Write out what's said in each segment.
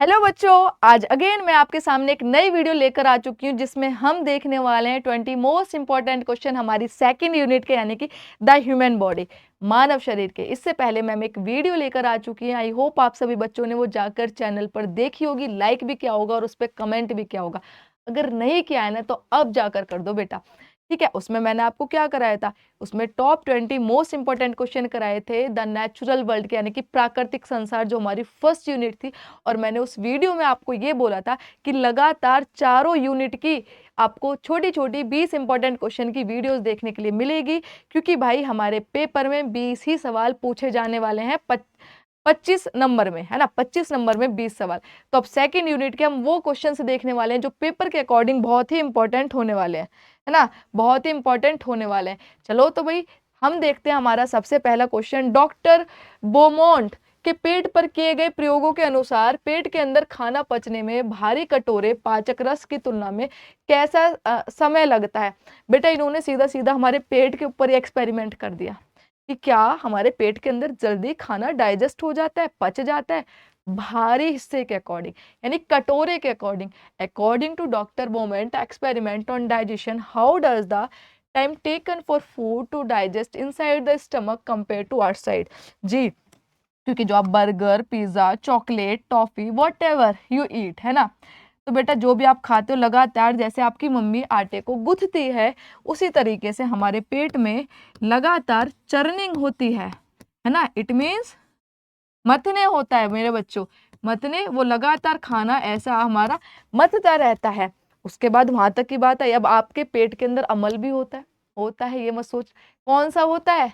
Hello बच्चों, आज again मैं आपके सामने एक नई वीडियो लेकर आ चुकी हूँ जिसमें हम देखने वाले हैं 20 मोस्ट इंपॉर्टेंट क्वेश्चन हमारी सेकंड यूनिट के यानी कि द ह्यूमन बॉडी, मानव शरीर के। इससे पहले मैम एक वीडियो लेकर आ चुकी है। आई होप आप सभी बच्चों ने वो जाकर चैनल पर देखी होगी, लाइक भी किया होगा और उस पर कमेंट भी किया होगा। अगर नहीं किया है ना तो अब जाकर कर दो बेटा, ठीक है। उसमें मैंने आपको क्या कराया था, उसमें टॉप 20 मोस्ट इंपॉर्टेंट क्वेश्चन कराए थे द नेचुरल वर्ल्ड के यानी कि प्राकृतिक संसार, जो हमारी फर्स्ट यूनिट थी। और मैंने उस वीडियो में आपको ये बोला था कि लगातार चारों यूनिट की आपको छोटी छोटी 20 इंपॉर्टेंट क्वेश्चन की वीडियोस देखने के लिए मिलेगी, क्योंकि भाई हमारे पेपर में 20 ही सवाल पूछे जाने वाले हैं 25 नंबर में, है ना। 25 नंबर में 20 सवाल। तो अब सेकंड यूनिट के हम वो क्वेश्चन देखने वाले हैं जो पेपर के अकॉर्डिंग बहुत ही इंपॉर्टेंट होने वाले हैं, है ना, बहुत ही इंपॉर्टेंट होने वाले हैं। चलो तो भाई हम देखते हैं हमारा सबसे पहला क्वेश्चन। डॉक्टर बोमोंट के पेट पर किए गए प्रयोगों के अनुसार पेट के अंदर खाना पचने में भारी कटोरे पाचक रस की तुलना में कैसा समय लगता है। बेटा इन्होंने सीधा सीधा हमारे पेट के ऊपर एक्सपेरिमेंट कर दिया कि क्या हमारे पेट के अंदर जल्दी खाना डाइजेस्ट हो जाता है, पच जाता है भारी हिस्से के अकॉर्डिंग यानी कटोरे के according. According to doctor Beaumont experiment on digestion, how does the time taken for food to digest inside the stomach compare to outside. जी, क्योंकि जो आप burger, pizza, chocolate, toffee, whatever you eat, है ना, तो बेटा जो भी आप खाते हो लगातार जैसे आपकी मम्मी आटे को गूंथती है उसी तरीके से हमारे पेट में लगातार चर्निंग होती है ना। इट मीन्स मथने होता है मेरे बच्चों, मथने, वो लगातार खाना ऐसा हमारा मथता रहता है। उसके बाद वहां तक की बात है, अब आपके पेट के अंदर अमल भी होता है ये मत सोच। कौन सा होता है,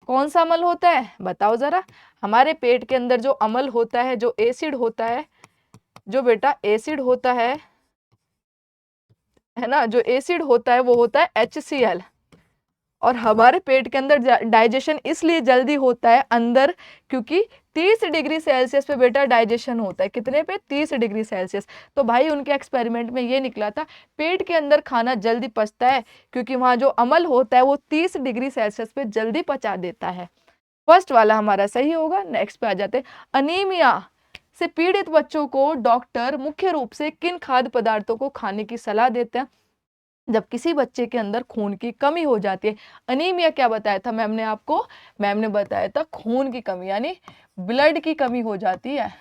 कौन सा अमल होता है बताओ जरा। हमारे पेट के अंदर जो अमल होता है, जो एसिड होता है, जो बेटा एसिड होता है ना, जो एसिड होता है वो होता है HCl। और हमारे पेट के अंदर डाइजेशन इसलिए जल्दी होता है अंदर, क्योंकि 30 डिग्री सेल्सियस पे बेटा डाइजेशन होता है। कितने पे, 30 डिग्री सेल्सियस। तो भाई उनके एक्सपेरिमेंट में ये निकला था पेट के अंदर खाना जल्दी पचता है क्योंकि वहां जो अमल होता है वो 30 डिग्री सेल्सियस पे जल्दी पचा देता है। फर्स्ट वाला हमारा सही होगा। नेक्स्ट पे आ जाते हैं। अनीमिया से पीड़ित बच्चों को डॉक्टर मुख्य रूप से किन खाद्य पदार्थों को खाने की सलाह देते हैं जब किसी बच्चे के अंदर खून की कमी हो जाती है। अनीमिया क्या बताया था मैम ने आपको, मैम ने बताया था खून की कमी यानी ब्लड की कमी हो जाती है।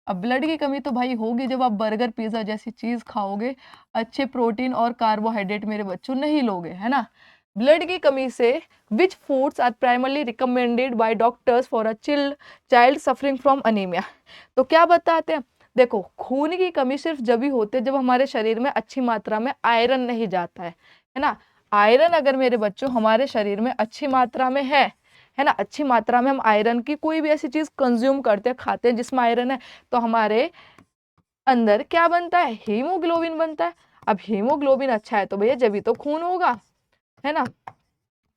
अब ब्लड की कमी तो भाई होगी जब आप बर्गर, पिज्जा जैसी चीज खाओगे, अच्छे प्रोटीन और कार्बोहाइड्रेट मेरे बच्चों नहीं लोगे, है ना। ब्लड की कमी से which foods are primarily recommended by doctors for a child suffering from anaemia. तो क्या बताते हैं, देखो खून की कमी सिर्फ जब ही होती है जब हमारे शरीर में अच्छी मात्रा में आयरन नहीं जाता है ना। आयरन अगर मेरे बच्चों हमारे शरीर में अच्छी मात्रा में है ना, अच्छी मात्रा में हम आयरन की कोई भी ऐसी चीज कंज्यूम करते हैं, खाते हैं जिसमें आयरन है, तो हमारे अंदर क्या बनता है, हीमोग्लोबिन बनता है। अब हीमोग्लोबिन अच्छा है तो भैया जब भी तो खून होगा, है ना।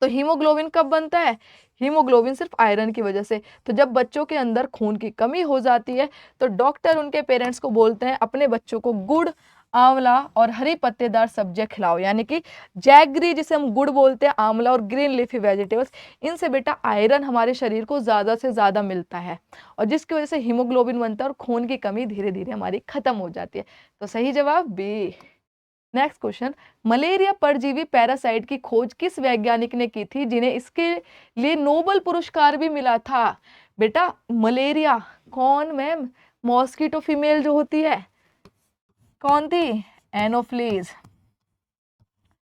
तो हीमोग्लोबिन कब बनता है, हीमोग्लोबिन सिर्फ आयरन की वजह से। तो जब बच्चों के अंदर खून की कमी हो जाती है तो डॉक्टर उनके पेरेंट्स को बोलते हैं अपने बच्चों को गुड़, आंवला और हरी पत्तेदार सब्जियां खिलाओ, यानी कि जैगरी जिसे हम गुड़ बोलते हैं, आंवला और ग्रीन लीफी वेजिटेबल्स, इनसे बेटा आयरन हमारे शरीर को ज्यादा से ज्यादा मिलता है और जिसकी वजह से हीमोग्लोबिन बनता है और खून की कमी धीरे धीरे हमारी खत्म हो जाती है। तो सही जवाब बी। Next question. मलेरिया परजीवी पैरासाइट की खोज किस वैज्ञानिक ने की थी जिन्हें इसके लिए नोबेल पुरस्कार भी मिला था। बेटा मलेरिया कौन मैम, मॉस्किटो फीमेल जो होती है, कौन थी, एनोफ्लीज,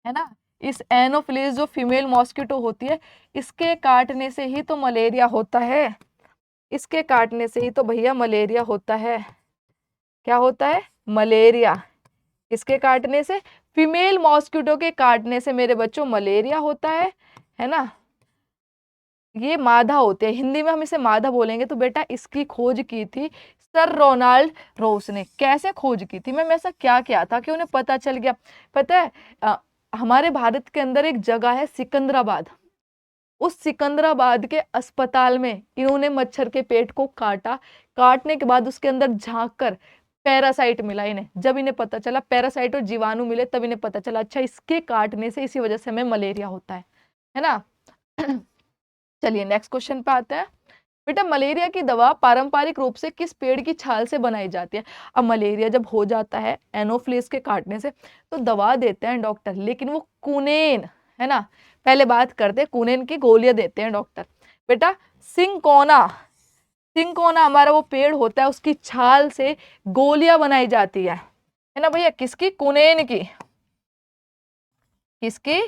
है ना। इस एनोफ्लीज जो फीमेल मॉस्किटो होती है, इसके काटने से ही तो मलेरिया होता है, इसके काटने से ही तो भैया मलेरिया होता है। क्या होता है, मलेरिया। किसके काटने से, फीमेल मॉस्किटो के काटने से मेरे बच्चों मलेरिया होता है ना। ये मादा होते हैं, हिंदी में हम इसे मादा बोलेंगे। तो बेटा इसकी खोज की थी सर रोनाल्ड रोस ने। कैसे खोज की थी मैम, ऐसा क्या किया था कि उन्हें पता चल गया। पता है हमारे भारत के अंदर एक जगह है सिकंदराबाद, उस सिकंदराबाद के अस्पताल में इन्होंने मच्छर के पेट को काटा, काटने के बाद उसके अंदर झांक कर पैरासाइट मिला इन्हें। जब इन्हें पता चला पैरासाइट और जीवाणु मिले तब इन्हें पता चला अच्छा इसके काटने से इसी वजह से हमें मलेरिया होता है ना। चलिए नेक्स्ट क्वेश्चन पे आते हैं। बेटा मलेरिया की दवा पारंपरिक रूप से किस पेड़ की छाल से बनाई जाती है? अब मलेरिया जब हो जाता है एनोफ्लिस के काटने से तो दवा देते हैं डॉक्टर, लेकिन वो कुनेन, है ना, पहले बात करते हैं कुनेन की गोलियां देते हैं डॉक्टर। बेटा सिंकोना, सिंकोना हमारा वो पेड़ होता है, उसकी छाल से गोलियां बनाई जाती है ना भैया, किसकी? कुनेन की। किसकी?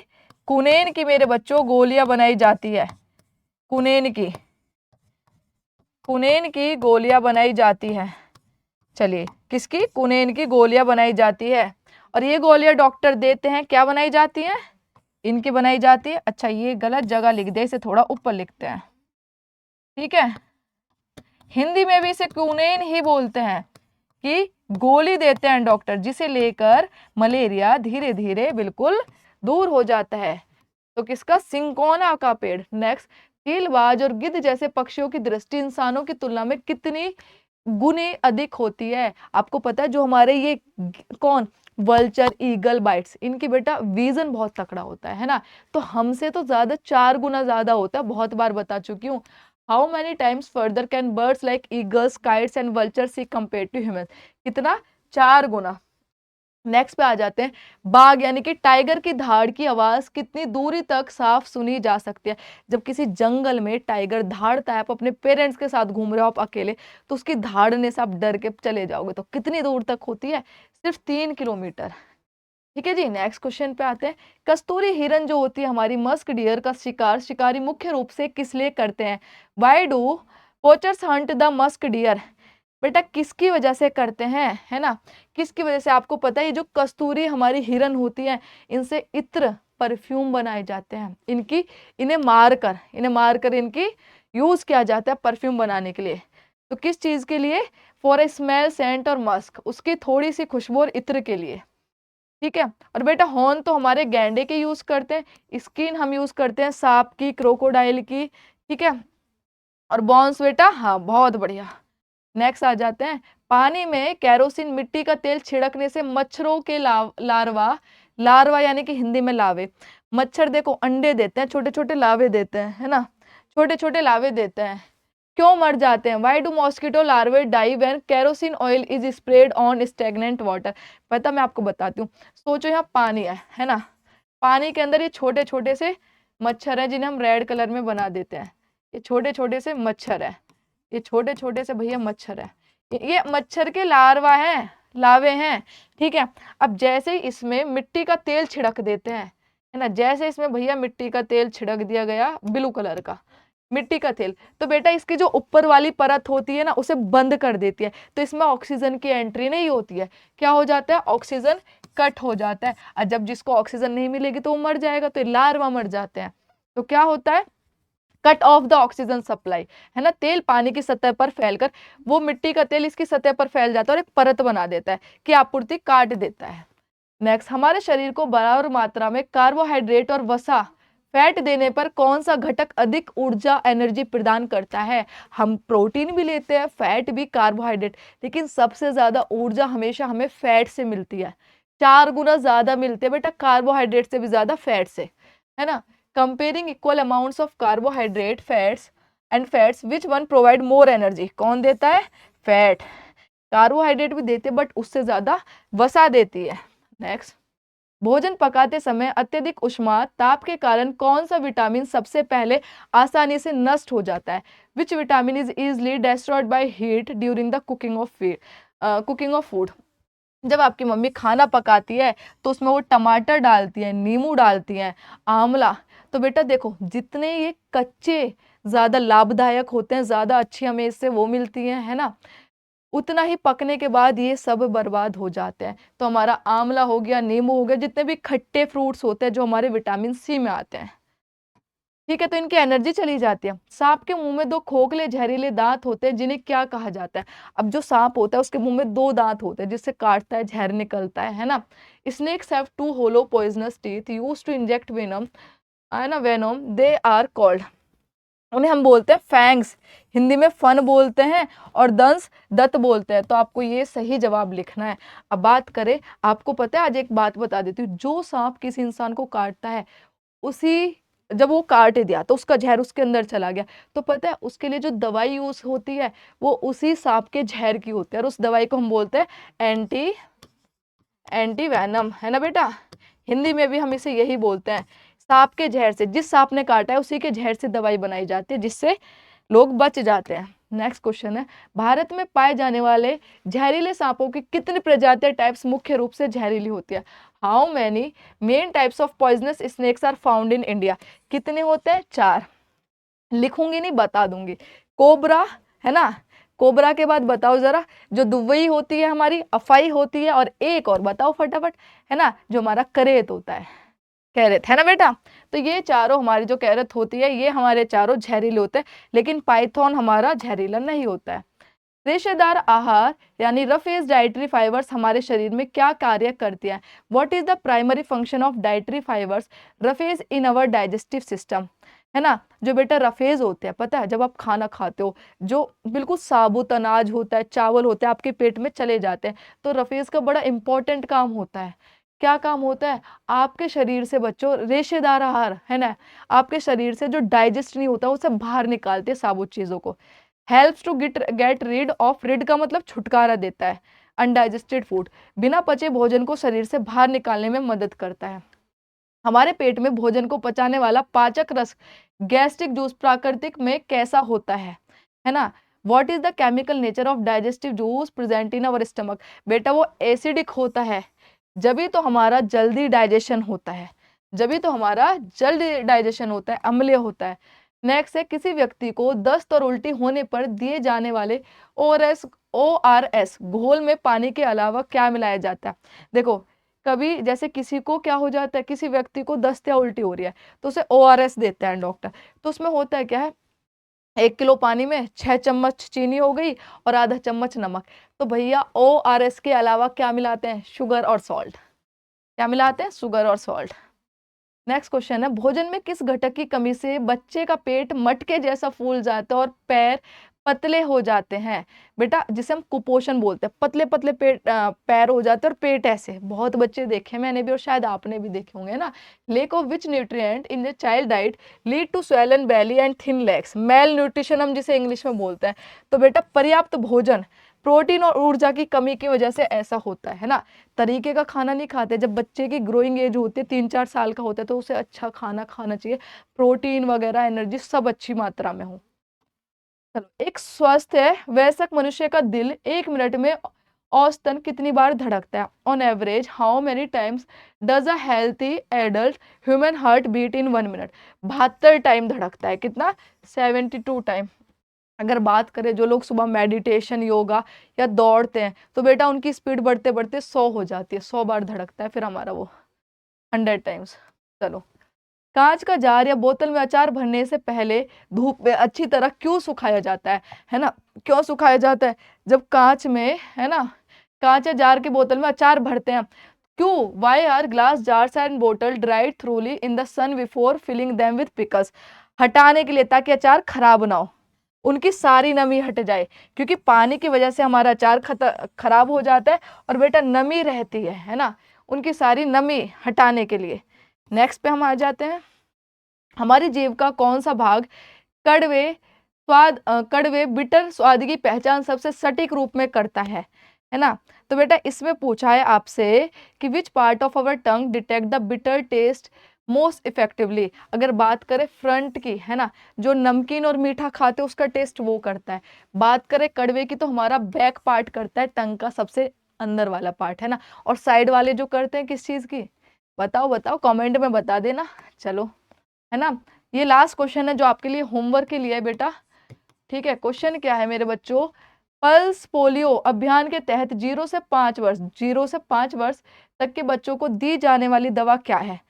कुनेन की मेरे बच्चों, गोलियां बनाई जाती है, कुनेन की, कुनेन की गोलियां बनाई जाती है। चलिए, किसकी? कुनेन की गोलियां बनाई जाती है, और ये गोलियां डॉक्टर देते हैं, क्या बनाई जाती है? इनकी बनाई जाती है। अच्छा ये गलत जगह लिख दे, इसे थोड़ा ऊपर लिखते हैं, ठीक है। हिंदी में भी इसे कुनेन ही बोलते हैं, कि गोली देते हैं डॉक्टर, जिसे लेकर मलेरिया धीरे धीरे बिल्कुल दूर हो जाता है। तो किसका? सिंकोना का पेड़। नेक्स्ट, चीलबाज और गिद्ध जैसे पक्षियों की दृष्टि इंसानों की तुलना में कितनी गुने अधिक होती है? आपको पता है जो हमारे ये कौन, वल्चर, ईगल, बाइट्स, इनकी बेटा विजन बहुत तकड़ा होता है ना, तो हमसे तो ज्यादा 4 गुना ज्यादा होता है, बहुत बार बता चुकी हूँ। How many times further can birds like eagles, kites and vultures see compare to human? कितना? 4 गुना। नेक्स्ट पे आ जाते हैं, बाघ यानी कि टाइगर की धाड़ की आवाज कितनी दूरी तक साफ सुनी जा सकती है? जब किसी जंगल में टाइगर धाड़ता है, आप अपने पेरेंट्स के साथ घूम रहे हो आप अकेले, तो उसकी धाड़ने से आप डर के चले जाओगे, तो कितनी दूर तक होती है? सिर्फ 3 किलोमीटर। ठीक है जी। नेक्स्ट क्वेश्चन पे आते हैं, कस्तूरी हिरन जो होती है हमारी, मस्क डियर का शिकार शिकारी मुख्य रूप से किस लिए करते हैं? Why do poachers Hunt the musk deer? बेटा किसकी वजह से करते हैं, है ना, किसकी वजह से? आपको पता है ये जो कस्तूरी हमारी हिरन होती है, इनसे इत्र, परफ्यूम बनाए जाते हैं, इन्हें मारकर इनकी यूज किया जाता है परफ्यूम बनाने के लिए। तो किस चीज के लिए? फॉर ए स्मेल, सेंट और मस्क, उसकी थोड़ी सी खुशबू और इत्र के लिए, ठीक है। और बेटा हॉर्न तो हमारे गैंडे के यूज करते हैं, स्किन हम यूज करते हैं सांप की, क्रोकोडाइल की, ठीक है। और बॉन्स बेटा, हाँ बहुत बढ़िया। नेक्स्ट आ जाते हैं, पानी में केरोसिन मिट्टी का तेल छिड़कने से मच्छरों के लार्वा, लार्वा यानी कि हिंदी में लावे, मच्छर देखो अंडे देते हैं, छोटे छोटे लावे देते हैं, है ना, छोटे छोटे लावे देते हैं, क्यों मर जाते हैं? Why do mosquito larvae die when kerosene oil is spread on stagnant water? पता, मैं आपको बताती हूँ। सोचो यहाँ पानी है ना, पानी के अंदर ये छोटे छोटे से मच्छर हैं, जिन्हें हम रेड कलर में बना देते हैं, ये छोटे छोटे से मच्छर है, ये छोटे छोटे से भैया मच्छर है, ये मच्छर के लार्वा हैं, लावे हैं, ठीक है। अब जैसे ही इसमें मिट्टी का तेल छिड़क देते हैं, है ना, जैसे इसमें भैया मिट्टी का तेल छिड़क दिया गया, ब्लू कलर का मिट्टी का तेल, तो बेटा इसकी जो ऊपर वाली परत होती है ना, उसे बंद कर देती है, तो इसमें ऑक्सीजन की एंट्री नहीं होती है। क्या हो जाता है? ऑक्सीजन कट हो जाता है, और जब जिसको ऑक्सीजन नहीं मिलेगी तो वो मर जाएगा, तो लार्वा मर जाते हैं। तो क्या होता है? Cut off the oxygen supply, है ना, तेल पानी की सतह पर फैलकर, वो मिट्टी का तेल इसकी सतह पर फैल जाता है और एक परत बना देता है कि आपूर्ति काट देता है। नेक्स्ट, हमारे शरीर को बराबर मात्रा में कार्बोहाइड्रेट और वसा, फैट देने पर कौन सा घटक अधिक ऊर्जा, एनर्जी प्रदान करता है? हम प्रोटीन भी लेते हैं, फैट भी, कार्बोहाइड्रेट, लेकिन सबसे ज्यादा ऊर्जा हमेशा हमें फैट से मिलती है, 4 गुना ज्यादा मिलती है बेटा कार्बोहाइड्रेट से भी ज्यादा फैट से, है ना। Comparing equal amounts of carbohydrate fats and fats, which one provide more energy? कौन देता है? फैट। कार्बोहाइड्रेट भी देते बट उससे ज्यादा वसा देती है। नेक्स्ट, भोजन पकाते समय अत्यधिक ऊष्मा ताप के कारण कौन सा विटामिन सबसे पहले आसानी से नष्ट हो जाता है? Which vitamin is easily destroyed by heat during the cooking of food? जब आपकी मम्मी खाना पकाती है तो उसमें वो टमाटर डालती है, नींबू डालती है, आंवला, तो बेटा देखो जितने ये कच्चे ज्यादा लाभदायक होते हैं, ज्यादा अच्छी हमें इससे वो मिलती है ना, उतना ही पकने के बाद ये सब बर्बाद हो जाते हैं। तो हमारा आंवला हो गया, नींबू हो गया, जितने भी खट्टे फ्रूट्स होते हैं जो हमारे विटामिन सी में आते हैं, ठीक है, तो इनकी एनर्जी चली जाती है। सांप के मुंह में 2 खोखले जहरीले दांत होते हैं, जिन्हें क्या कहा जाता है? अब जो सांप होता है उसके मुंह में 2 दांत होते हैं, जिससे काटता है जहर निकलता है ना। Snakes have 2 hollow poisonous teeth used to inject venom, है ना, वेनम, दे आर कॉल्ड, उन्हें हम बोलते हैं फैंग्स, हिंदी में फन बोलते हैं, और दंस दंत बोलते हैं। तो आपको ये सही जवाब लिखना है। अब बात करें, आपको पता है, आज एक बात बता देती हूँ, जो सांप किसी इंसान को काटता है, उसी जब वो काट दिया तो उसका जहर उसके अंदर चला गया, तो पता है उसके लिए जो दवाई यूज होती है वो उसी सांप के जहर की होती है, और उस दवाई को हम बोलते हैं एंटी वैनम, है ना बेटा। हिंदी में भी हम इसे यही बोलते हैं। सांप के जहर से, जिस सांप ने काटा है उसी के जहर से दवाई बनाई जाती है, जिससे लोग बच जाते हैं। नेक्स्ट क्वेश्चन है, भारत में पाए जाने वाले जहरीले सांपों की कितनी प्रजातियां टाइप्स मुख्य रूप से जहरीली होती है? How many main types of poisonous snakes are found in India? कितने होते हैं? 4। लिखूंगी नहीं, बता दूंगी। कोबरा, है ना, कोबरा के बाद बताओ जरा, जो दुबई होती है हमारी, अफाई होती है, और एक और बताओ फटाफट, है ना, जो हमारा करेत होता है, कैरेट, है ना बेटा। तो ये चारों हमारी जो कैरेट होती है ये हमारे चारों जहरीले होते हैं, लेकिन पाइथन हमारा जहरीला नहीं होता है। रेशेदार आहार यानी रफेज डाइटरी फाइबर्स हमारे शरीर में क्या कार्य करती है? What is the primary function of dietary fibres roughage in our digestive system? है ना, जो बेटा रफेज होते हैं, पता है जब आप खाना खाते हो जो बिल्कुल साबुत अनाज होता है, चावल होते हैं, आपके पेट में चले जाते हैं, तो रफेज का बड़ा इंपॉर्टेंट काम होता है। क्या काम होता है? आपके शरीर से बच्चों रेशेदार आहार, है ना, आपके शरीर से जो डाइजेस्ट नहीं होता उसे बाहर निकालते हैं साबुत चीजों को। Helps to get rid of, rid का मतलब छुटकारा देता है, अनडाइजेस्टेड फूड, बिना पचे भोजन को शरीर से बाहर निकालने में मदद करता है। हमारे पेट में भोजन को पचाने वाला पाचक रस गैस्ट्रिक जूस प्राकृतिक में कैसा होता है ना। What is the chemical nature of digestive juice present in our stomach? बेटा वो एसिडिक होता है, जभी तो हमारा जल्दी डाइजेशन होता है, जभी तो हमारा जल्दी डाइजेशन होता है, अम्लीय होता है। नेक्स्ट है, किसी व्यक्ति को दस्त और उल्टी होने पर दिए जाने वाले ORS घोल में पानी के अलावा क्या मिलाया जाता है? देखो, कभी जैसे किसी को क्या हो जाता है, किसी व्यक्ति को दस्त या उल्टी हो रही है तो उसे ORS देता है डॉक्टर, तो उसमें होता है क्या है, 1 किलो पानी में 6 चम्मच चीनी हो गई और आधा चम्मच नमक। तो भैया ORS के अलावा क्या मिलाते हैं? शुगर और सॉल्ट। क्या मिलाते हैं? शुगर और सॉल्ट। नेक्स्ट क्वेश्चन है, भोजन में किस घटक की कमी से बच्चे का पेट मटके जैसा फूल जाता है और पैर पतले हो जाते हैं? बेटा जिसे हम कुपोषण बोलते हैं, पतले पतले पैर हो जाते हैं और पेट ऐसे, बहुत बच्चे देखे मैंने भी और शायद आपने भी देखे होंगे ना। Lack of which nutrient in the child diet lead to swollen belly and thin legs? Malnutrition हम जिसे इंग्लिश में बोलते हैं। तो बेटा पर्याप्त भोजन, प्रोटीन और ऊर्जा की कमी की वजह से ऐसा होता है ना। तरीके का खाना नहीं खाते, जब बच्चे की ग्रोइंग एज होती है 3-4 साल का होता है तो उसे अच्छा खाना खाना चाहिए, प्रोटीन वगैरह एनर्जी सब अच्छी मात्रा में हो। चलो, एक स्वस्थ है वयस्क मनुष्य का दिल 1 मिनट में औसतन कितनी बार धड़कता है? On average how many times does a healthy adult human heart beat in 1 minute? 72 time धड़कता है। कितना? 72 टाइम। अगर बात करें जो लोग सुबह मेडिटेशन योगा या दौड़ते हैं तो बेटा उनकी स्पीड बढ़ते बढ़ते 100 हो जाती है, 100 बार धड़कता है फिर हमारा वो 100 टाइम्स। चलो, कांच का जार या बोतल में अचार भरने से पहले धूप में अच्छी तरह क्यों सुखाया जाता है ना? क्यों सुखाया जाता है? जब कांच में, है ना, कांच या जार की बोतल में अचार भरते हैं, क्यों? Why are glass jars and बोतल dried thoroughly in the sun before filling them with pickles? हटाने के लिए, ताकि अचार खराब ना हो, उनकी सारी नमी हट जाए, क्योंकि पानी की वजह से हमारा अचार खराब हो जाता है और बेटा नमी रहती है ना, उनकी सारी नमी हटाने के लिए। नेक्स्ट पे हम आ जाते हैं, हमारी जीभ का कौन सा भाग कड़वे बिटर स्वाद की पहचान सबसे सटीक रूप में करता है ना? तो बेटा इसमें पूछा है आपसे कि which part of our tongue detect the bitter taste most effectively? अगर बात करें फ्रंट की, है ना, जो नमकीन और मीठा खाते हैं उसका टेस्ट वो करता है। बात करें कड़वे की तो हमारा बैक पार्ट करता है, टंग का सबसे अंदर वाला पार्ट, है ना। और साइड वाले जो करते हैं किस चीज की? बताओ बताओ, कमेंट में बता देना। चलो, है ना, ये लास्ट क्वेश्चन है जो आपके लिए होमवर्क के लिए है बेटा। ठीक है, क्वेश्चन क्या है मेरे बच्चों? पल्स पोलियो अभियान के तहत 0 से 5 वर्ष तक के बच्चों को दी जाने वाली दवा क्या है?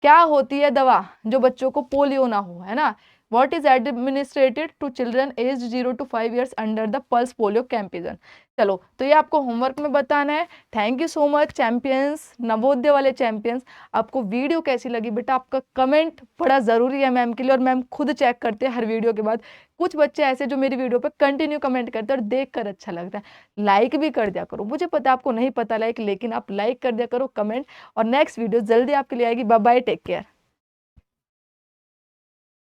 क्या होती है दवा जो बच्चों को पोलियो ना हो, है ना? What is administered to children age 0 to 5 years under the pulse polio campaign? चलो, तो ये आपको होमवर्क में बताना है। Thank you so much champions, Navodaya वाले चैंपियंस। आपको वीडियो कैसी लगी बेटा? आपका कमेंट बड़ा ज़रूरी है मैम के लिए, और मैम खुद चेक करते हैं हर वीडियो के बाद। कुछ बच्चे ऐसे जो मेरी वीडियो पे कंटिन्यू कमेंट करते हैं और देख कर अच्छा लगता है। लाइक भी कर दिया करो, मुझे पता है आपको नहीं पता लाइक, लेकिन आप लाइक कर दिया करो, कमेंट। और नेक्स्ट वीडियो जल्दी आपके लिए आएगी। Bye bye, take care.